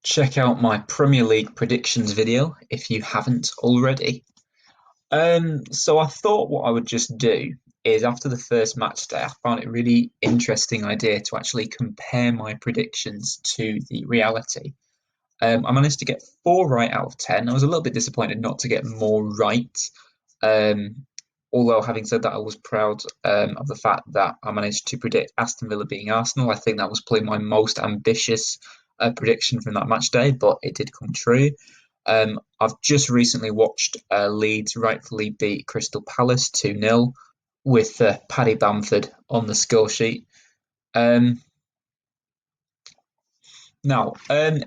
Check out my Premier League predictions video if you haven't already. So I thought what I would just do is after the first match day, I found it a really interesting idea to actually compare my predictions to the reality. I managed to get 4 right out of 10. I was a little bit disappointed not to get more right. Um, Although having said that, I was proud of the fact that I managed to predict Aston Villa beating Arsenal. I think that was probably my most ambitious prediction from that match day, but it did come true. I've just recently watched Leeds rightfully beat Crystal Palace 2-0 with Paddy Bamford on the score sheet. Um,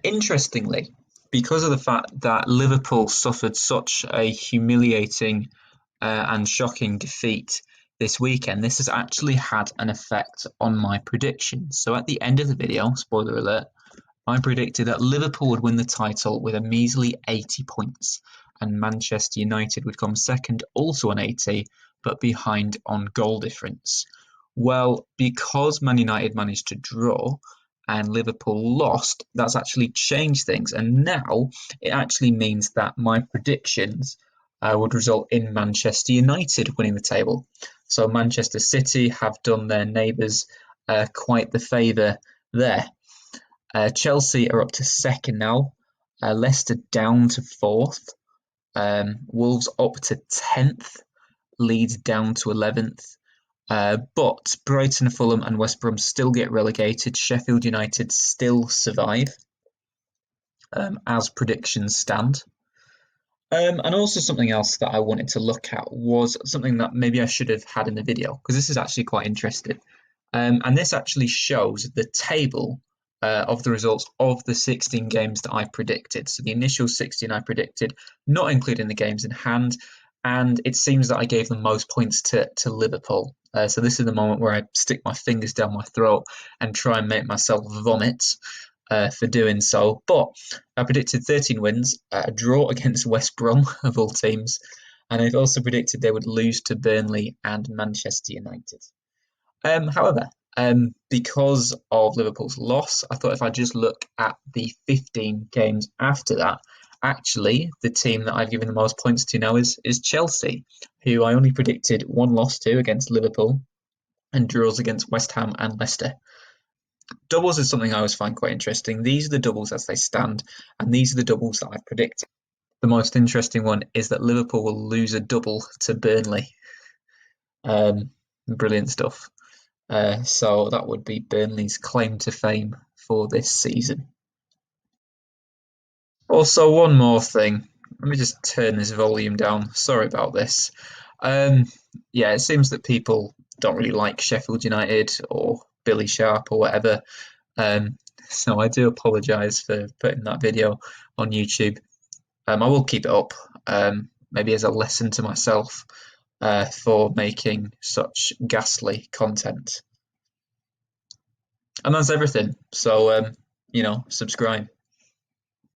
Interestingly, because of the fact that Liverpool suffered such a humiliating and shocking defeat this weekend, this has actually had an effect on my predictions. So at the end of the video, spoiler alert, I predicted that Liverpool would win the title with a measly 80 points, and Manchester United would come second, also on 80, but behind on goal difference. Well, because Man United managed to draw and Liverpool lost, that's actually changed things. And now it actually means that my predictions would result in Manchester United winning the table. So Manchester City have done their neighbours quite the favour there. Chelsea are up to second now. Leicester down to fourth. Wolves up to 10th. Leeds down to 11th. But Brighton, Fulham, and West Brom still get relegated. Sheffield United still survive, as predictions stand. And also something else that I wanted to look at was something that maybe I should have had in the video, because this is actually quite interesting. And this actually shows the table of the results of the 16 games that I predicted. So the initial 16 I predicted, not including the games in hand. And it seems that I gave the most points to Liverpool. So this is the moment where I stick my fingers down my throat and try and make myself vomit for doing so. But I predicted 13 wins, a draw against West Brom of all teams. And I've also predicted they would lose to Burnley and Manchester United. However, because of Liverpool's loss, I thought if I just look at the 15 games after that, actually the team that I've given the most points to now is Chelsea, who I only predicted one loss to against Liverpool and draws against West Ham and Leicester. Doubles is something I always find quite interesting. These are the doubles as they stand, and these are the doubles that I've predicted. The most interesting one is that Liverpool will lose a double to Burnley. Brilliant stuff. So that would be Burnley's claim to fame for this season. Also, one more thing. Let me just turn this volume down. Sorry about this. Um, yeah, it seems that people don't really like Sheffield United or Billy Sharp or whatever. So I do apologise for putting that video on YouTube. I will keep it up, maybe as a lesson to myself for making such ghastly content. And that's everything. So, subscribe.